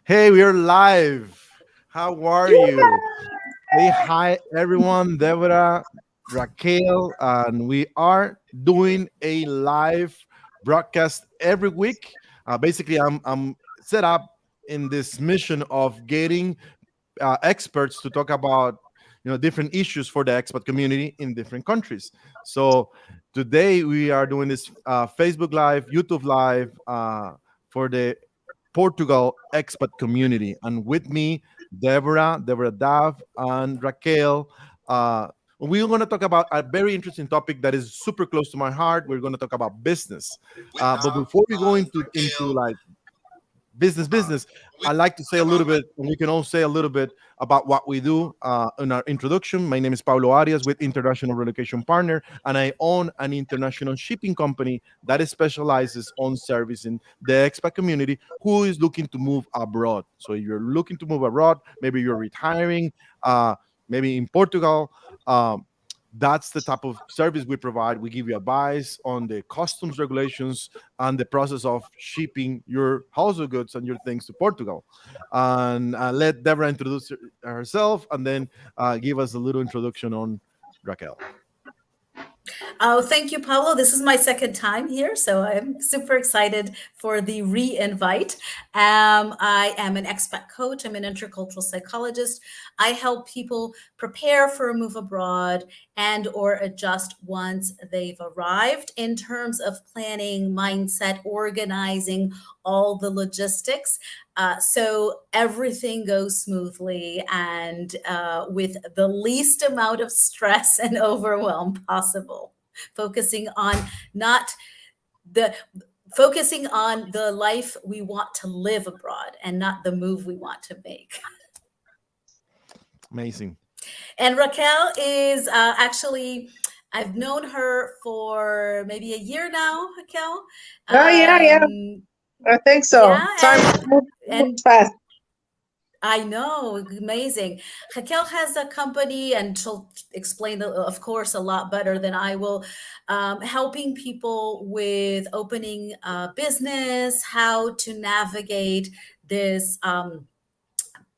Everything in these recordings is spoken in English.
Hey, we are live. How are you? Say hi, everyone. Deborah, Raquel, and we are doing a live broadcast every week. Basically, I'm set up in this mission of getting experts to talk about different issues for the expat community in different countries. So today we are doing this Facebook Live, YouTube Live for the Portugal expat community. And with me, Deborah Dav, and Raquel. We're going to talk about a very interesting topic that is super close to my heart. We're going to talk about business. But before we go into like business, I like to say a little bit, and we can all say a little bit about what we do in our introduction. My name is Pablo Arias with International Relocation Partner, and I own an international shipping company that specializes on servicing the expat community who is looking to move abroad. So if you're looking to move abroad, maybe you're retiring, maybe in Portugal. That's the type of service we provide. We give you advice on the customs regulations and the process of shipping your household goods and your things to Portugal. And let Deborah introduce herself and then give us a little introduction on Raquel. Oh, thank you, Pablo. This is my second time here, so I'm super excited for the re-invite. I am an expat coach. I'm an intercultural psychologist. I help people prepare for a move abroad and or adjust once they've arrived in terms of planning, mindset, organizing, all the logistics. So everything goes smoothly and with the least amount of stress and overwhelm possible. Focusing on not the focusing on the life we want to live abroad and not the move we want to make. Amazing. And Raquel is actually, I've known her for maybe a year now, Raquel. Oh, yeah. I think so. Yeah, Time and moves fast. I know, amazing. Raquel has a company, and she'll explain, of course, a lot better than I will, helping people with opening a business, how to navigate this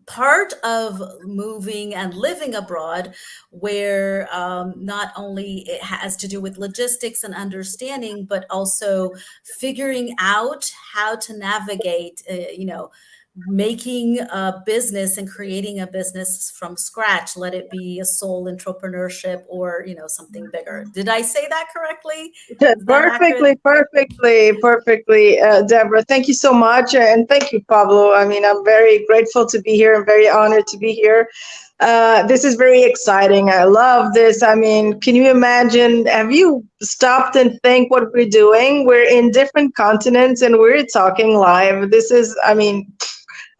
part of moving and living abroad, where not only it has to do with logistics and understanding, but also figuring out how to navigate, making a business and creating a business from scratch, let it be a sole entrepreneurship or something bigger. Did I say that correctly? Is that accurate? Perfectly, Deborah. Thank you so much, and thank you, Pablo. I mean, I'm very grateful to be here. I'm very honored to be here. This is very exciting. I love this. I mean, can you imagine? Have you stopped and think what we're doing? We're in different continents and we're talking live. This is, I mean,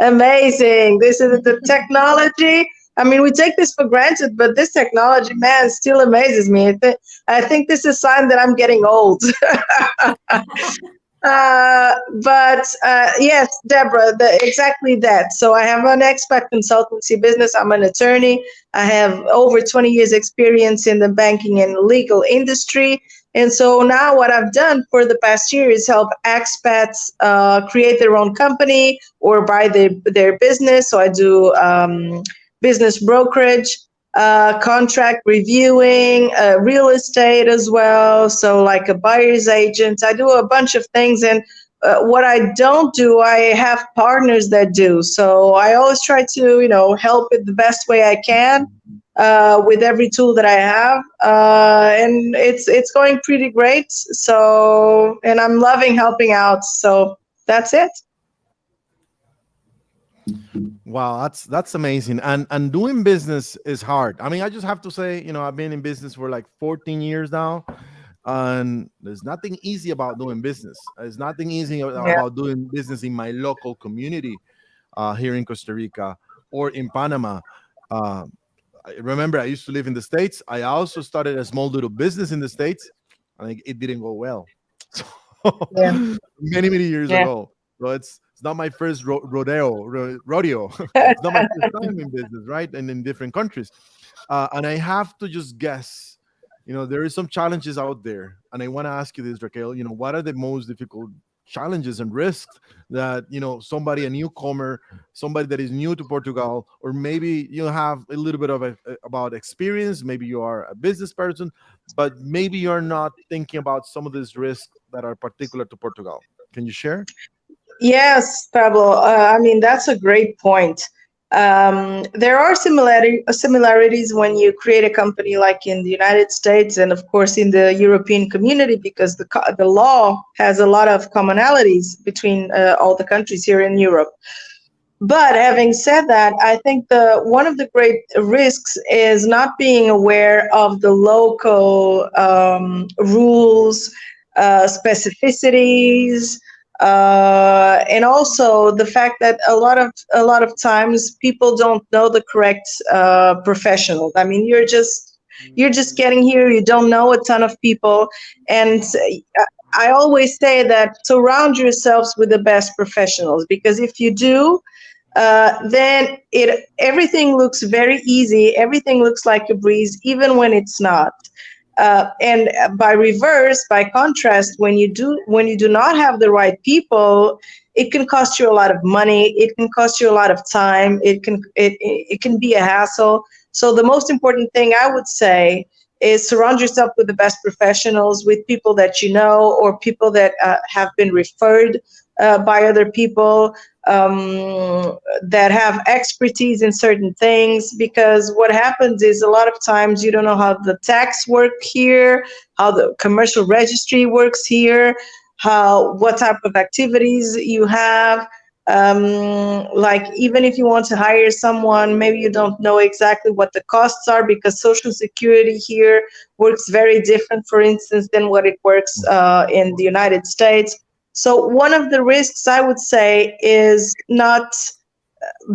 amazing. This is the technology. I mean, we take this for granted, but this technology, man, still amazes me. I think this is a sign that I'm getting old. But yes, Deborah, exactly that. So I have an expat consultancy business. I'm an attorney. I have over 20 years experience in the banking and legal industry. And so now what I've done for the past year is help expats create their own company or buy their business. So I do business brokerage, contract reviewing, real estate as well. So like a buyer's agent, I do a bunch of things. And what I don't do, I have partners that do. So I always try to, help it the best way I can with every tool that I have. And it's going pretty great. So, and I'm loving helping out. So that's it. Wow, that's amazing. And doing business is hard. I mean, I just have to say, I've been in business for like 14 years now, and there's nothing easy about doing business. There's nothing easy about doing business in my local community here in Costa Rica or in Panama. Remember, I used to live in the States. I also started a small little business in the States, and it didn't go well. So many years ago. So it's not my first rodeo. It's not my first time in business, right? And in different countries. And I have to just guess, there is some challenges out there. And I want to ask you this, Raquel, what are the most difficult challenges and risks that somebody, a newcomer, somebody that is new to Portugal, or maybe you have a little bit of about experience, maybe you are a business person, but maybe you're not thinking about some of these risks that are particular to Portugal. Can you share? Yes, Pablo. I mean, that's a great point. There are similarities when you create a company like in the United States and, of course, in the European community, because the law has a lot of commonalities between all the countries here in Europe. But having said that, I think the one of the great risks is not being aware of the local rules, specificities, and also the fact that a lot of times people don't know the correct professional. I mean, you're just getting here. You don't know a ton of people, and I always say that surround yourselves with the best professionals, because if you do, then everything looks very easy. Everything looks like a breeze, even when it's not. And by reverse, by contrast, when you do not have the right people, it can cost you a lot of money. It can cost you a lot of time. It can be a hassle. So the most important thing I would say is surround yourself with the best professionals, with people that you know, or people that have been referred by other people, that have expertise in certain things. Because what happens is, a lot of times you don't know how the tax work here, how the commercial registry works here, what type of activities you have. Like, even if you want to hire someone, maybe you don't know exactly what the costs are, because Social Security here works very different, for instance, than what it works in the United States. So one of the risks, I would say, is not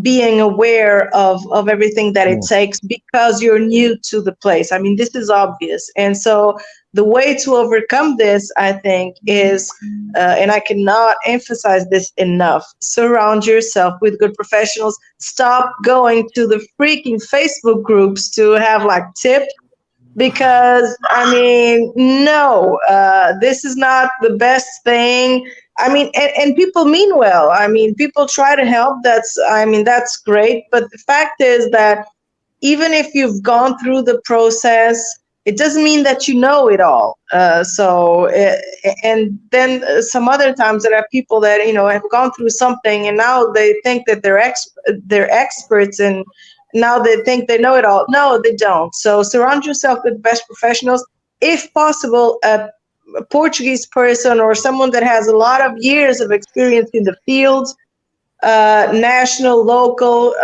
being aware of everything that it Yeah. takes, because you're new to the place. I mean, this is obvious. And so the way to overcome this, I think, is, and I cannot emphasize this enough, surround yourself with good professionals. Stop going to the freaking Facebook groups to have like tips, because I mean, no, this is not the best thing. I mean, and people mean well. I mean, people try to help. That's great. But the fact is that even if you've gone through the process, it doesn't mean that you know it all. And then some other times there are people that have gone through something, and now they think that they're experts, and now they think they know it all. No, they don't. So surround yourself with best professionals. If possible, a Portuguese person, or someone that has a lot of years of experience in the field, national, local,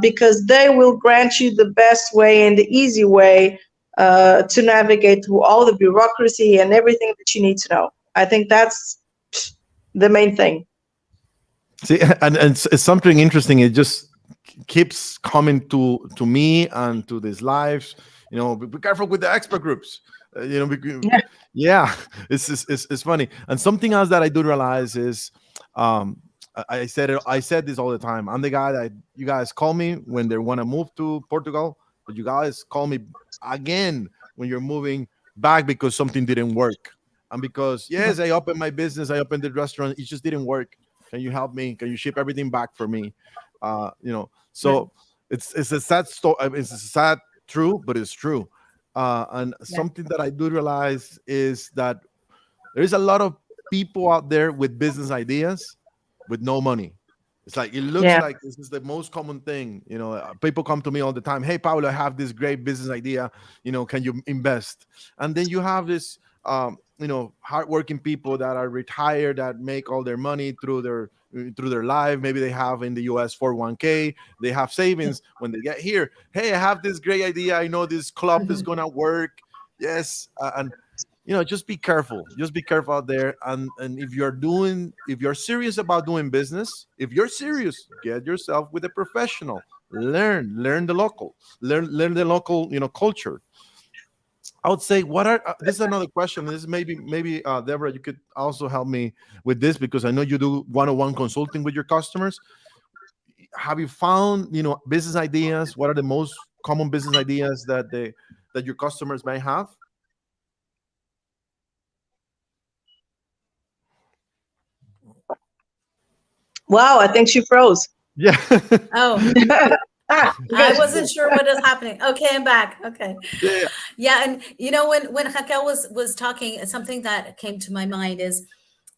because they will grant you the best way and the easy way to navigate through all the bureaucracy and everything that you need to know. I think that's the main thing. See, and it's something interesting. It just keeps coming to me and to these lives. Be careful with the expert groups. Yeah. Yeah, it's funny. And something else that I do realize is, I said this all the time. I'm the guy that you guys call me when they want to move to Portugal, but you guys call me again when you're moving back because something didn't work. And because, yes, I opened my business, I opened the restaurant, it just didn't work. Can you help me? Can you ship everything back for me? So it's a sad story. It's a sad true, but it's true. And Yeah. something that I do realize is that there's a lot of people out there with business ideas with no money. It's like, it looks Yeah. like this is the most common thing. People come to me all the time. Hey, Paulo, I have this great business idea. Can you invest? And then you have this, hardworking people that are retired, that make all their money through their life. Maybe they have in the US 401k. They have savings. When they get here, hey, I have this great idea. I know this club is gonna work. Yes, and just be careful. Just be careful out there. And if you're serious about doing business, if you're serious, get yourself with a professional. Learn the local, learn the local, culture. I would say, what are this is another question. This is maybe Deborah, you could also help me with this, because I know you do one-on-one consulting with your customers. Have you found business ideas? What are the most common business ideas that your customers may have? Wow, I think she froze. Yeah. Oh, I Good. wasn't sure what is happening. Okay, I'm back. Okay. Yeah. Yeah, and when Raquel was talking, something that came to my mind is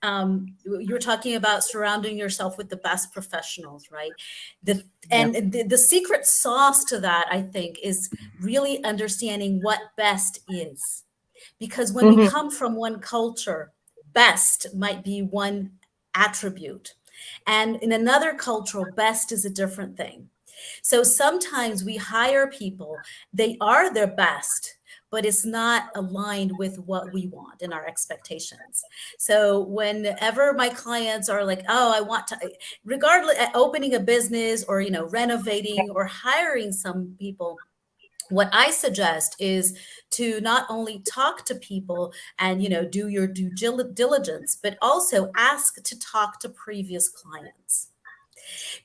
you were talking about surrounding yourself with the best professionals, right? The Yeah. and the secret sauce to that, I think, is really understanding what best is. Because when we Hmm. come from one culture, best might be one attribute. And in another cultural, best is a different thing. So sometimes we hire people, they are their best, but it's not aligned with what we want and our expectations. So whenever my clients are like, oh, I want to, regardless, opening a business or, renovating or hiring some people, what I suggest is to not only talk to people and do your due diligence, but also ask to talk to previous clients.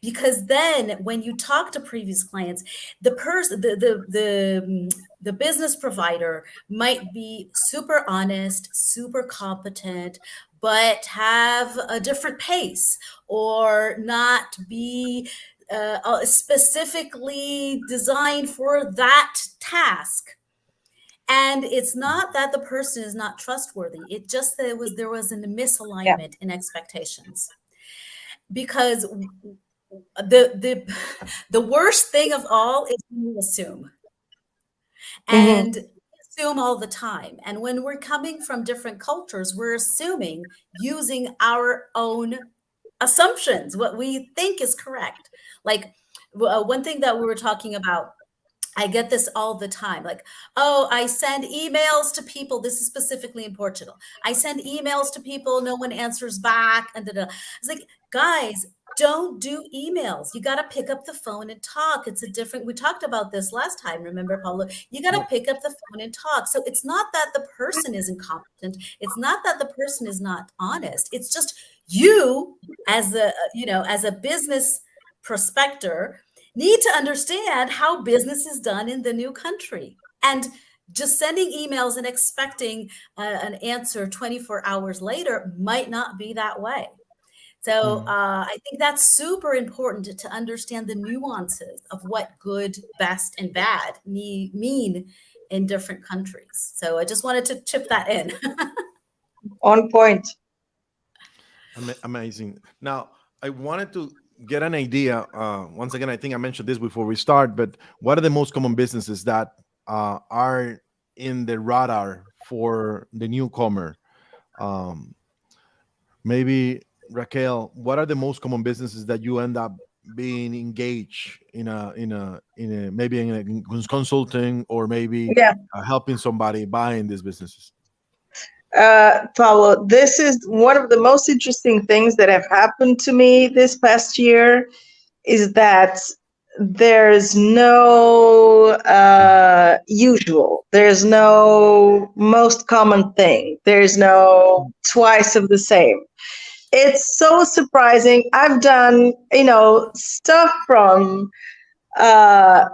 Because then when you talk to previous clients, the person the business provider might be super honest, super competent, but have a different pace or not be specifically designed for that task. And it's not that the person is not trustworthy. It just that there was a Yeah. misalignment in expectations. Because the the worst thing of all is when we assume, Hmm. and we assume all the time. And when we're coming from different cultures, we're assuming using our own assumptions, what we think is correct. Like one thing that we were talking about, I get this all the time. Like, oh, I send emails to people. This is specifically in Portugal. I send emails to people, no one answers back. And da-da. It's like, guys, don't do emails. You got to pick up the phone and talk. It's a different, we talked about this last time. Remember, Paulo? You got to pick up the phone and talk. So it's not that the person is incompetent. It's not that the person is not honest. It's just you as a business prospector need to understand how business is done in the new country. And just sending emails and expecting an answer 24 hours later might not be that way. So Mm. I think that's super important to understand the nuances of what good, best, and bad mean in different countries. So I just wanted to chip that in. On point. Amazing. Now, I wanted to get an idea. Once again, I think I mentioned this before we start, but what are the most common businesses that are in the radar for the newcomer? Um, Maybe Raquel, what are the most common businesses that you end up being engaged in a maybe in a consulting or maybe Yeah. helping somebody buying these businesses? Paulo, this is one of the most interesting things that have happened to me this past year is that there's no usual. There's no most common thing. There's no twice of the same. It's so surprising. I've done, stuff from uh,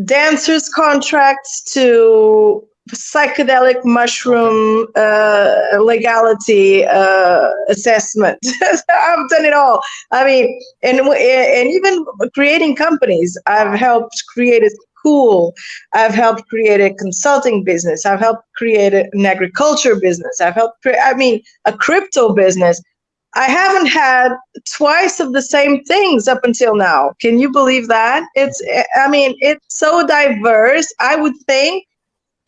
dancers contracts to psychedelic Okay. mushroom legality assessment. I've done it all. I mean, and even creating companies. I've helped create a school. I've helped create a consulting business. I've helped create an agriculture business. I've helped create, I mean, a crypto business. I haven't had twice of the same things up until now. Can you believe that? I mean, it's so diverse. I would think,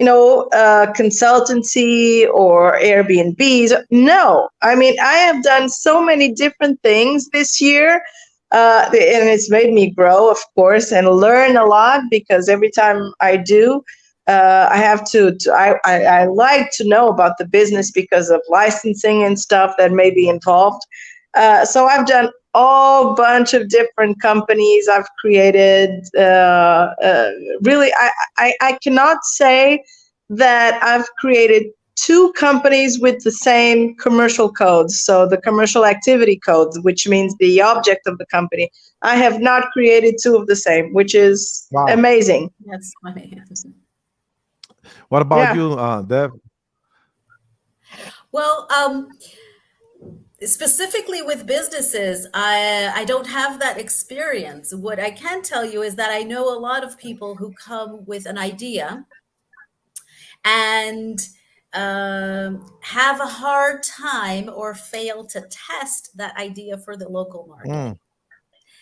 consultancy or Airbnbs. No, I mean, I have done so many different things this year. And it's made me grow, of course, and learn a lot because every time I do, I have I like to know about the business because of licensing and stuff that may be involved. So I've done all bunch of different companies I've created. Really, I cannot say that I've created two companies with the same commercial codes. So the commercial activity codes, which means the object of the company. I have not created two of the same, which is Wow. amazing. That's funny. What about Yeah. you, Dev? Well, specifically with businesses, I don't have that experience. What I can tell you is that I know a lot of people who come with an idea and have a hard time or fail to test that idea for the local market. Mm.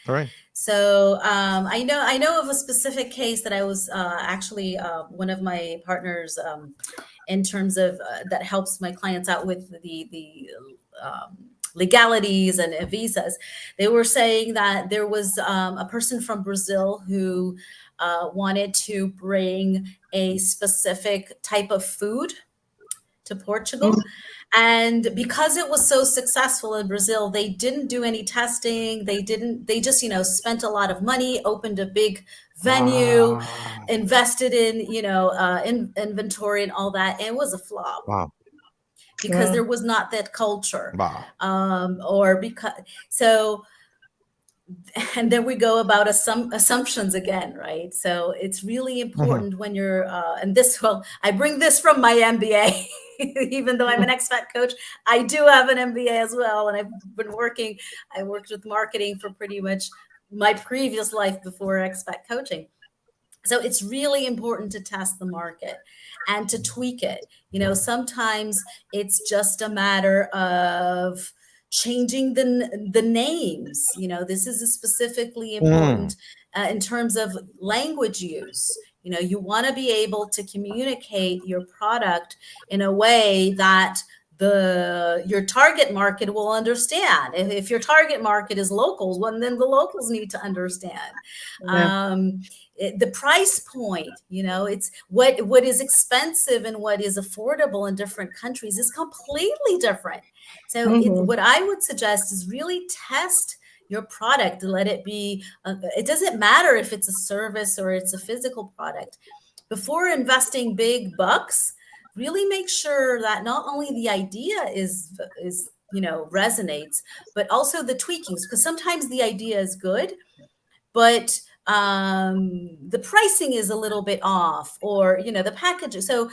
All right. So I know of a specific case that I was actually one of my partners in terms of that helps my clients out with the legalities and visas. They were saying that there was a person from Brazil who wanted to bring a specific type of food to Portugal. And because it was so successful in Brazil, they didn't do any testing. They just, spent a lot of money, opened a big venue, Wow. invested in, inventory and all that. And it was a flop Wow. because there was not that culture. Wow. So, and then we go about assumptions again, right? So it's really important when you're, I bring this from my MBA. Even though I'm an expat coach, I do have an MBA as well. And I worked with marketing for pretty much my previous life before expat coaching. So it's really important to test the market and to tweak it. Sometimes it's just a matter of changing the names. This is specifically important in terms of language use. You want to be able to communicate your product in a way that your target market will understand. If your target market is locals, well, then the locals need to understand. The price point, it's what is expensive and what is affordable in different countries is completely different. So what I would suggest is really test your product, let it be, it doesn't matter if it's a service or it's a physical product. Before investing big bucks, really make sure that not only the idea is resonates, but also the tweakings, because sometimes the idea is good, but the pricing is a little bit off, or the package. So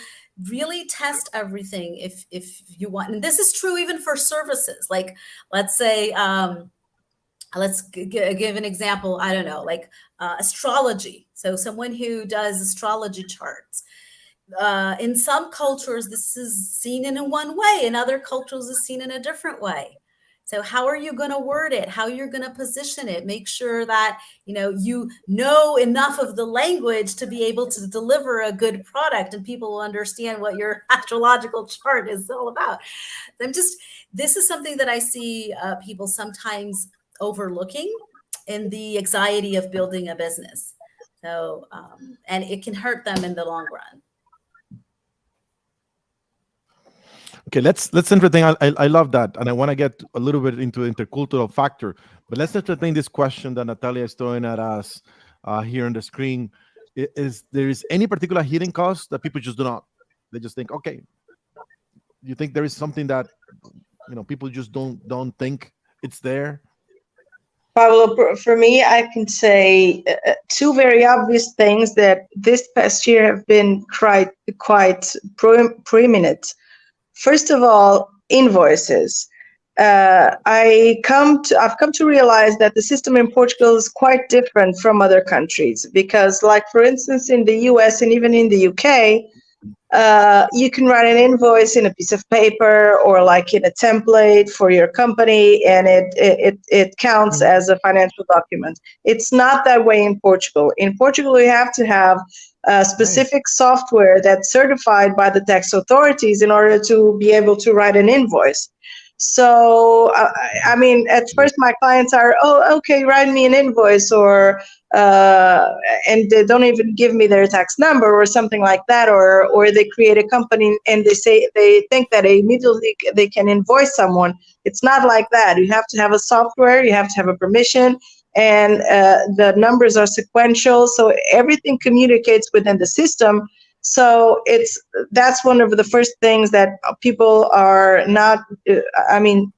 really test everything if you want. And this is true even for services. Like, let's say let's give an example. I don't know, like astrology. So someone who does astrology charts. In some cultures, this is seen in one way. In other cultures, it's seen in a different way. So how are you going to word it? How you're going to position it? Make sure that you know enough of the language to be able to deliver a good product, and people will understand what your astrological chart is all about. This is something that I see people sometimes overlooking in the anxiety of building a business. So, and it can hurt them in the long run. Okay, let's entertain. I love that, and I want to get a little bit into the intercultural factor. But let's entertain this question that Natalia is throwing at us here on the screen. Is there any particular hidden cost that people just do not? They just think, okay. You think there is something that people just don't think it's there? Pablo, for me, I can say two very obvious things that this past year have been quite preeminent. First of all, invoices. I've come to realize that the system in Portugal is quite different from other countries, because, like, for instance, in the US and even in the UK, you can write an invoice in a piece of paper or like in a template for your company, and it counts as a financial document. It's not that way in Portugal. In Portugal, you have to have specific software that's certified by the tax authorities in order to be able to write an invoice. So, I mean, at first my clients are, oh, okay, write me an invoice, or and they don't even give me their tax number or something like that, or they create a company and they think that immediately they can invoice someone. It's not like that. You have to have a software, you have to have a permission, and the numbers are sequential, so everything communicates within the system. So that's one of the first things that people are not,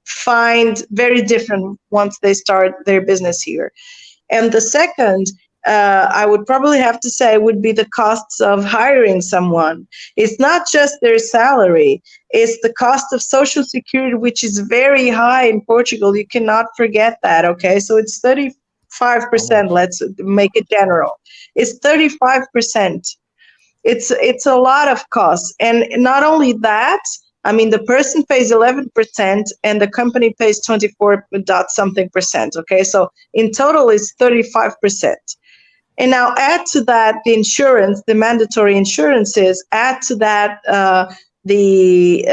find very different once they start their business here. And the second I would probably have to say would be the costs of hiring someone. It's not just their salary, it's the cost of social security, which is very high in Portugal. You cannot forget that, okay? So it's How 35%, much? let's make it general. It's 35%. It's a lot of costs. And not only that, I mean, the person pays 11% and the company pays 24 dot something percent. Okay, so in total it's 35%. And now add to that the insurance, the mandatory insurances. Add to that the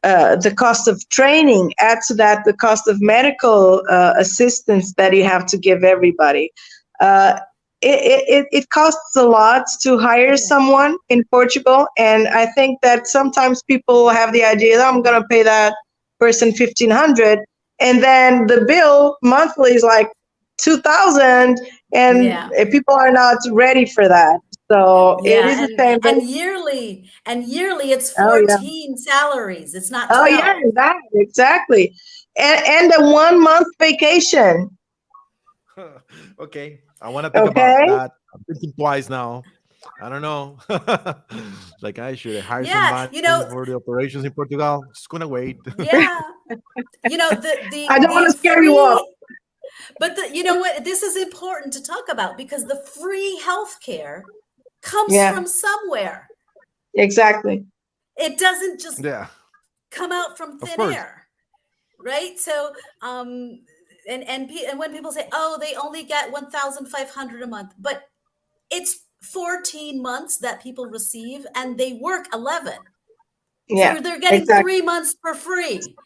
the cost of training. Add to that the cost of medical assistance that you have to give everybody. Uh, it costs a lot to hire Yeah. someone in Portugal, and I think that sometimes people have the idea that I'm going to pay that person 1,500, and then the bill monthly is like 2,000, and Yeah. people are not ready for that. So it Yeah. is a shame, but And yearly it's oh yeah, 14 salaries. It's not oh yeah, 12. exactly, and a 1 month vacation. Okay, I want to think about Okay, that. I'm thinking twice now. I don't know. Like I should hire Yeah. somebody for the operations in Portugal. Just gonna wait. Yeah. I don't want The to scare you off. free, but you know what? This is important to talk about because the free healthcare comes Yeah, from somewhere. exactly. It doesn't just Yeah, come out from of thin course. air, right? So, and when people say, "Oh, they only get 1,500 a month," but it's 14 months that people receive, and they work 11, Yeah, so they're getting exactly, 3 months for free.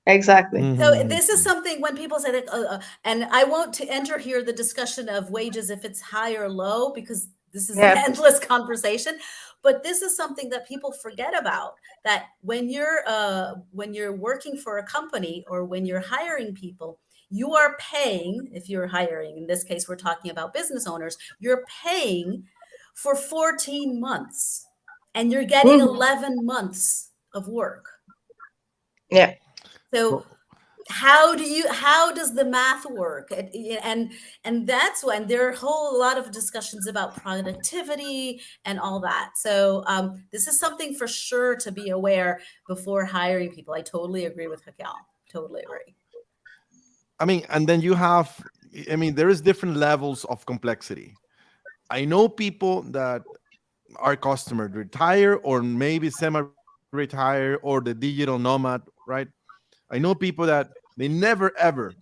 exactly. So Mhm. this is something when people say that, and I won't to enter here the discussion of wages if it's high or low because this is an Yeah. endless conversation. But this is something that people forget about. That when you're working for a company or when you're hiring people, you are paying. If you're hiring, in this case, we're talking about business owners. You're paying for 14 months, and you're getting Mhm. 11 months of work. Yeah. So So, how does the math work? And that's when there are a whole lot of discussions about productivity and all that. So this is something for sure to be aware before hiring people. I totally agree with Raquel. Totally agree. I mean, and then you have, I mean, there is different levels of complexity. I know people that our customers retire or maybe semi-retire or the digital nomad, right? I know people that they never ever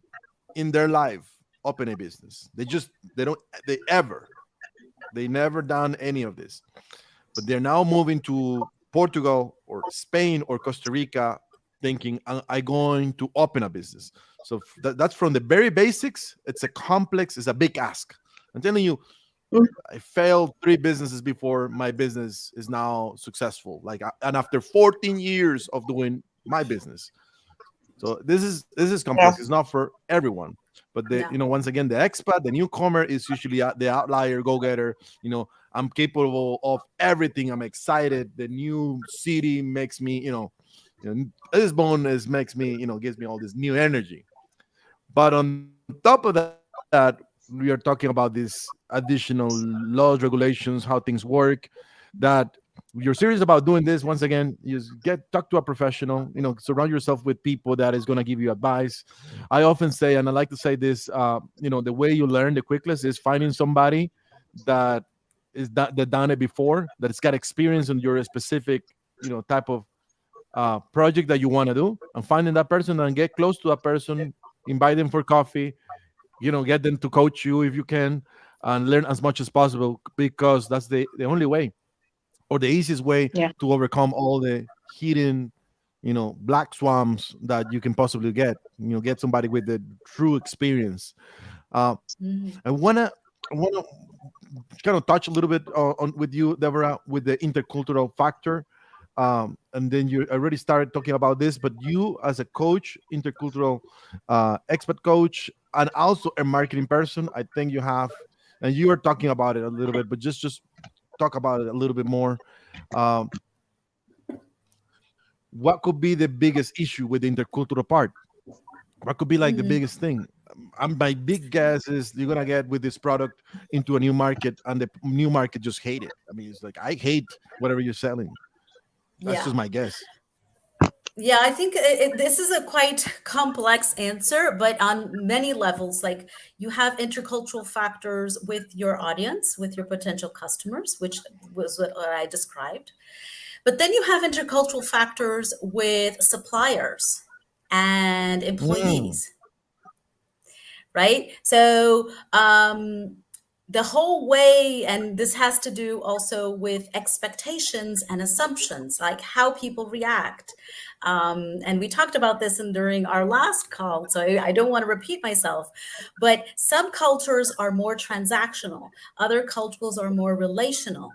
in their life open a business. They don't they ever they never done any of this, but they're now moving to Portugal or Spain or Costa Rica, thinking I going to open a business. So that's from the very basics. It's a complex. It's a big ask. I'm telling you, Mm. I failed 3 businesses before my business is now successful. And after 14 years of doing my business, so this is Yeah. complex. It's not for everyone. But No. once again, the expat, the newcomer is usually the outlier, go getter. I'm capable of everything. I'm excited. The new city makes me, Lisbon is makes me, gives me all this new energy. But on top of that, we are talking about these additional laws, regulations, how things work. That you're serious about doing this. Once again, you talk to a professional. Surround yourself with people that is going to give you advice. I often say, and I like to say this, the way you learn the quickest is finding somebody that that done it before, that has got experience in your specific, type of project that you want to do, and finding that person and get close to that person, invite them for coffee, get them to coach you if you can, and learn as much as possible, because that's the only way or the easiest way Yeah. to overcome all the hidden, black swamps that you can possibly get somebody with the true experience. uh, Mhm. I want to kind of touch a little bit on with you, Deborah, with the intercultural factor. And then you already started talking about this, but you as a coach, intercultural expert coach, and also a marketing person, I think you have, and you are talking about it a little bit, but just talk about it a little bit more. Um, what could be the biggest issue with the intercultural part? What could be like the Mhm. biggest thing? my big guess is you're gonna get with this product into a new market, and the new market just hate it. I mean, it's like I hate whatever you're selling. That's Yeah. just my guess. Yeah, I think this is a quite complex answer, but on many levels, like you have intercultural factors with your audience, with your potential customers, which was what I described. But then you have intercultural factors with suppliers and Mm, employees, right? So the whole way, and this has to do also with expectations and assumptions, like how people react. And we talked about this during our last call, so I don't want to repeat myself. But some cultures are more transactional, other cultures are more relational.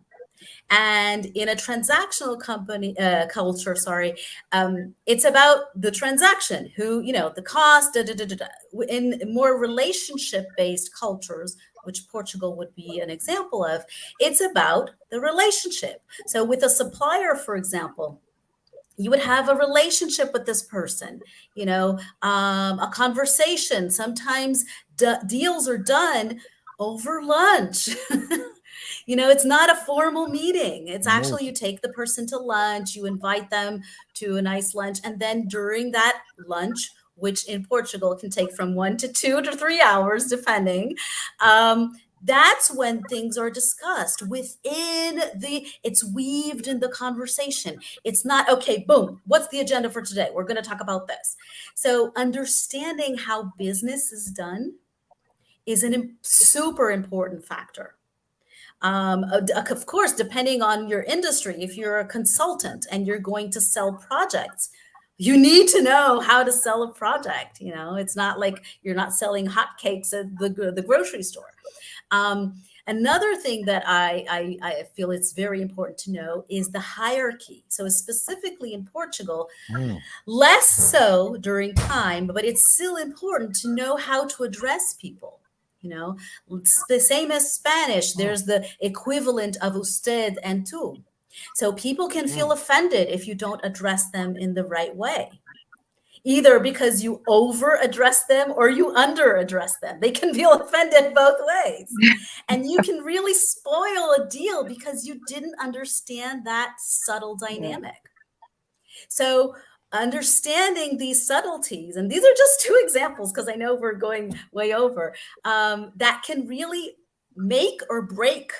And in a transactional company culture, sorry, it's about the transaction, who, the cost, da, da, da, da, da. In more relationship based cultures, which Portugal would be an example of, it's about the relationship. So with a supplier, for example, you would have a relationship with this person, a conversation. Sometimes deals are done over lunch. It's not a formal meeting. It's actually most you take the person to lunch, you invite them to a nice lunch, and then during that lunch, which in Portugal can take from 1 to 2 to 3 hours, depending, that's when things are discussed it's weaved in the conversation. It's not, okay, boom, what's the agenda for today? We're going to talk about this. So understanding how business is done is super important factor. Of course, depending on your industry, if you're a consultant and you're going to sell projects, you need to know how to sell a project. It's not like you're not selling hotcakes at the grocery store. Another thing that I feel it's very important to know is the hierarchy. So specifically in Portugal, mm, less so during time, but it's still important to know how to address people. It's the same as Spanish. mm, There's the equivalent of usted and tú. So people can feel mm. offended if you don't address them in the right way, either because you over address them or you under address them. They can feel offended both ways. And you can really spoil a deal because you didn't understand that subtle Yeah. dynamic. So understanding these subtleties, and these are just two examples because I know we're going way over, that can really make or break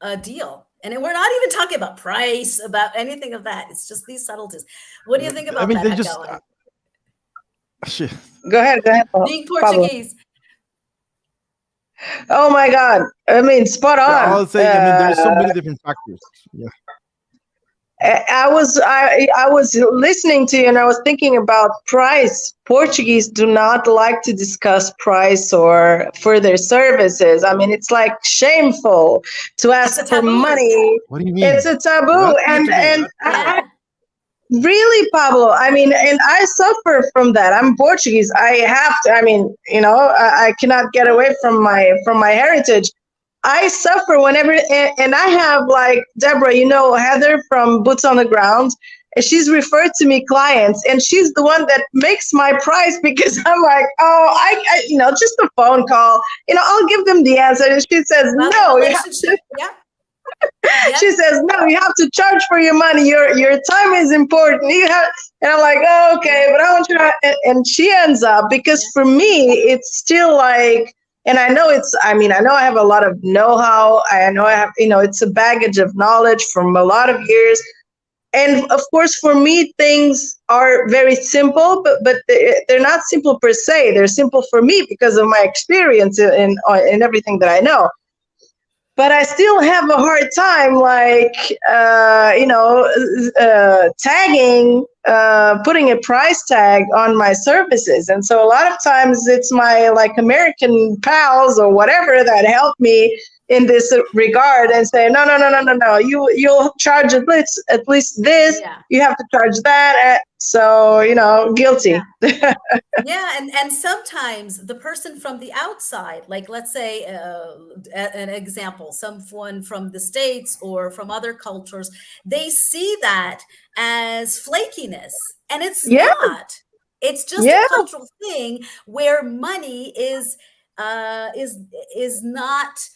a deal. And we're not even talking about price, about anything of that. It's just these subtleties. What do you think I about mean, that, they just Raquel? shit. Go ahead, Being Pablo. Portuguese. Oh my God. I mean, spot Yeah, on. I'll say. I mean, there is so many different factors. Yeah. I was listening to you and I was thinking about price. Portuguese do not like to discuss price or further services. I mean, it's like shameful to It's a ask for taboo. money. What do you It's mean? a taboo, That's Portuguese. and That's Portuguese. I, Yeah. really, Pablo. I mean, and I suffer from that. I'm Portuguese. I have to. I mean, I cannot get away from my heritage. I suffer whenever, and I have like Deborah, Heather from Boots on the Ground, and she's referred to me clients, and she's the one that makes my price because I'm like, oh, just a phone call, I'll give them the answer, and she says, About the no, you have to. relationship. Yeah. Yep. She says, no, you have to charge for your money. Your time is important. You have, and I'm like, oh, okay, Yeah. but I want you to, and she ends up because Yeah. for me, it's still like, and I know I know I have a lot of know-how. I know I have, it's a baggage of knowledge from a lot of years. And of course, for me, things are very simple, but they're not simple per se. They're simple for me because of my experience in everything that I know. But I still have a hard time, like, tagging, putting a price tag on my services. And so a lot of times it's my like American pals or whatever that help me in this regard and say, no, no, no, no, no, no. You'll charge at least this. Yeah. You have to charge that. So, Yeah. guilty. Yeah, and sometimes the person from the outside, like let's say an example, someone from the States or from other cultures, they see that as flakiness, and it's Yeah. not. It's just a Yeah. cultural thing where money uh, is is not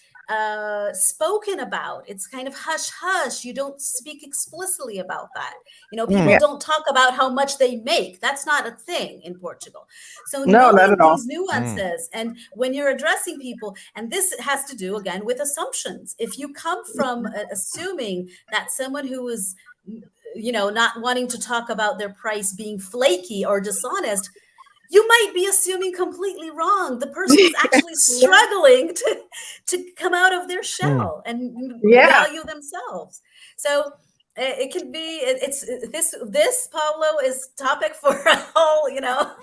spoken about. It's kind of hush hush. You don't speak explicitly about that. You know, people Yeah. Mm, don't talk about how much they make. That's not a thing in Portugal. So No, not knowing at all. these mm. nuances, and when you're addressing people, and this has to do again with assumptions. If you come from assuming that someone who is, not wanting to talk about their price being flaky or dishonest, you might be assuming completely wrong. The person is actually struggling to come out of their Mm. shell and Yeah. value themselves. So it can be this Pablo is topic for a whole, Yeah.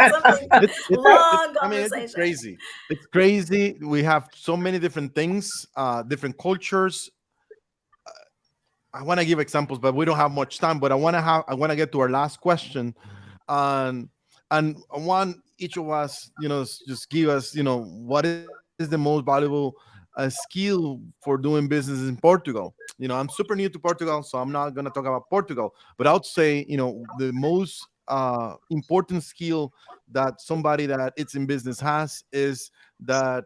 something It's long I mean, it's just conversation. crazy. It's crazy. We have so many different things, different cultures. I want to give examples, but we don't have much time. But I want to get to our last question, and I want each of us, just give us, what is the most valuable skill for doing business in Portugal. I'm super new to Portugal, so I'm not gonna talk about Portugal, but I would say, the most important skill that somebody that it's in business has is that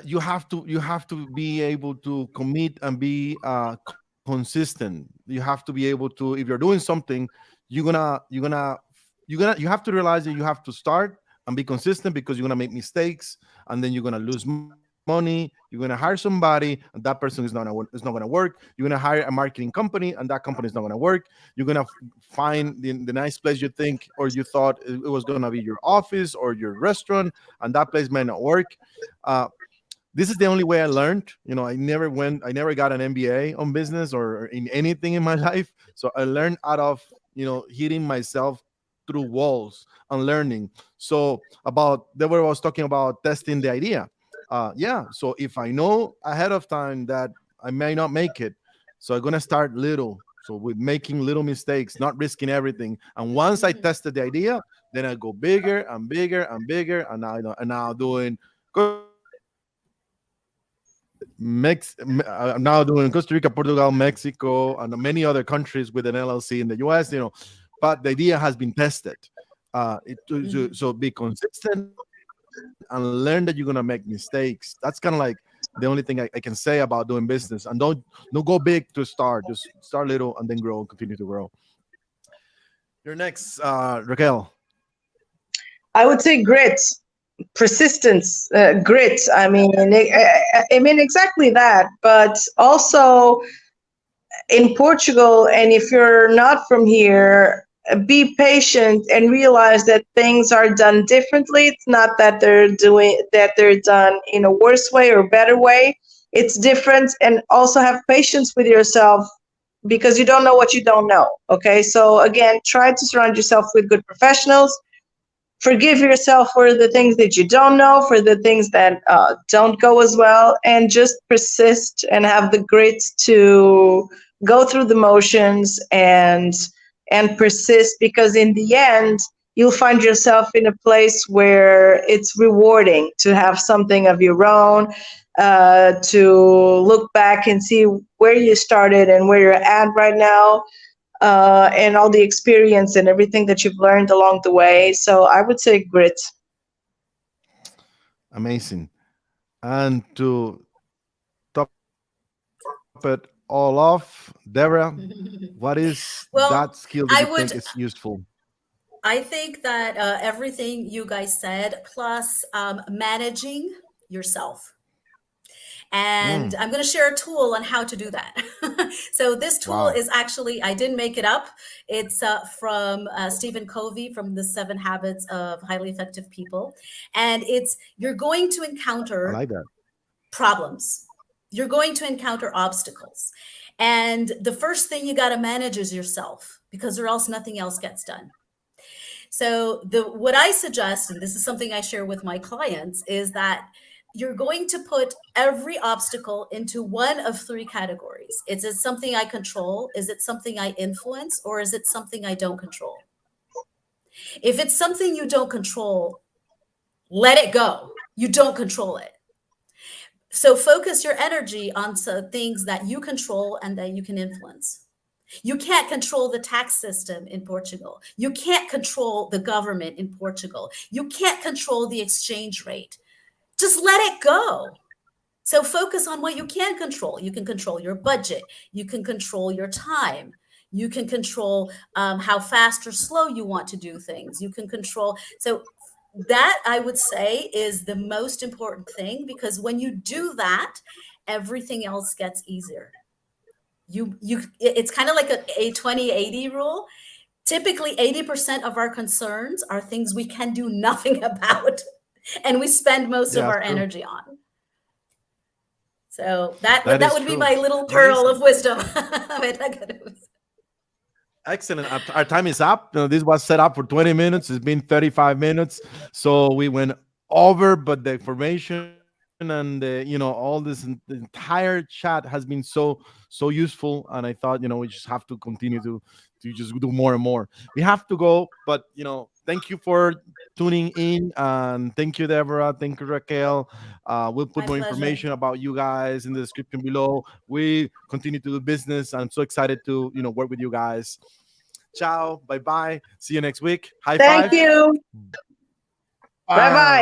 you have to be able to commit and be consistent. You have to be able to, if you're doing something, you have to realize that you have to start and be consistent, because you're gonna make mistakes, and then you're gonna lose money. You're gonna hire somebody, and that person is not gonna work. You're gonna hire a marketing company, and that company is not gonna work. You're gonna find the nice place you think or you thought it was gonna be your office or your restaurant, and that place may not work. uh, this is the only way I learned. I never got an MBA on business or in anything in my life. So I learned out of, hitting myself through walls and learning. So about Deborah was talking about testing the idea. Yeah. So if I know ahead of time that I may not make it, so I'm gonna start little. So with making little mistakes, not risking everything. And once I Mhm. tested the idea, then I go bigger and bigger and bigger. And now doing Costa Rica, Portugal, Mexico, I'm now doing Costa Rica, Portugal, Mexico, and many other countries with an LLC in the US. But the idea has been tested. So Mhm. be consistent and learn that you're gonna make mistakes. That's kind of like the only thing I can say about doing business. And don't go big to start. Just start little and then grow and continue to grow. You're next, Raquel. I would say grit, persistence, grit. I mean exactly that. But also in Portugal, and if you're not from here, be patient and realize that things are done differently. It's not that they're done in a worse way or better way. It's different, and also have patience with yourself because you don't know what you don't know. Okay, so again, try to surround yourself with good professionals. Forgive yourself for the things that you don't know, for the things that don't go as well, and just persist and have the grit to go through the motions and persist, because in the end you'll find yourself in a place where it's rewarding to have something of your own, to look back and see where you started and where you're at right now, and all the experience and everything that you've learned along the way. So I would say grit. Amazing. And to top it all off, Deborah, what is that skill that you Well, think is I would useful? I think that everything you guys said, plus managing yourself. And Mm, I'm going to share a tool on how to do that. So this tool wow. is actually, I didn't make it up. It's from Stephen Covey from the 7 Habits of Highly Effective People. And it's, you're going to I encounter like that. problems. You're going to encounter obstacles. And the first thing you got to manage is yourself, because or else nothing else gets done. So the what I suggest, and this is something I share with my clients, is that you're going to put every obstacle into one of 3 categories. Is it something I control? Is it something I influence? Or is it something I don't control? If it's something you don't control, let it go. You don't control it. So focus your energy on things that you control and that you can influence. You can't control the tax system in Portugal. You can't control the government in Portugal. You can't control the exchange rate. Just let it go. So focus on what you can control. You can control your budget. You can control your time. You can control how fast or slow you want to do things. You can control. So that, I would say, is the most important thing, because when you do that, everything else gets easier. It's kind of like a 20-80 rule. Typically 80% of our concerns are things we can do nothing about, and we spend most of Yeah, our true. energy on. So that That that is would be true. my little pearl Amazing. of wisdom. Excellent. Our time is up. This was set up for 20 minutes. It's been 35 minutes. So we went over, but the information and all this, the entire chat has been so useful. And I thought, we just have to continue to just do more and more. We have to go, but thank you for tuning in, and thank you, Deborah. Thank you, Raquel. We'll put My more pleasure. information about you guys in the description below. We continue to do business. I'm so excited to work with you guys. Ciao. Bye bye. See you next week. High Thank five. Bye. you. Bye Bye. bye.